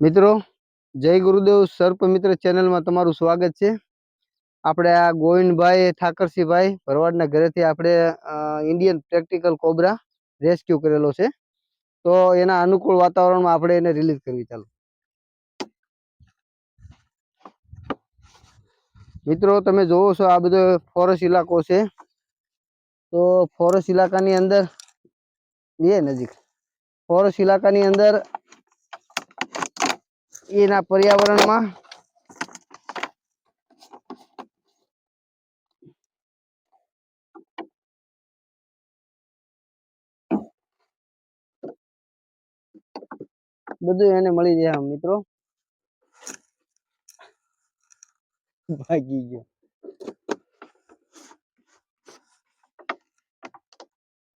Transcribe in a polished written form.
મિત્રો જય ગુરુદેવ સર્પ મિત્ર ચેનલમાં તમારું સ્વાગત છે। આપણે આ ગોવિંદભાઈ ઠાકરસિંહભાઈ ભરવાડના ઘરેથી આપણે ઇન્ડિયન પ્રેક્ટિકલ કોબરા રેસ્ક્યુ કરેલો છે, તો એના અનુકૂળ વાતાવરણમાં આપણે એને રિલીઝ કરવી। ચાલો મિત્રો, તમે જોવો છો આ બધો ફોરેસ્ટ ઇલાકો છે, તો ફોરેસ્ટ ઇલાકાની અંદર નજીક ફોરેસ્ટ ઇલાકાની અંદર એના પર્યાવરણમાં બધું એને મળી જાય। મિત્રો ભાગી ગયો।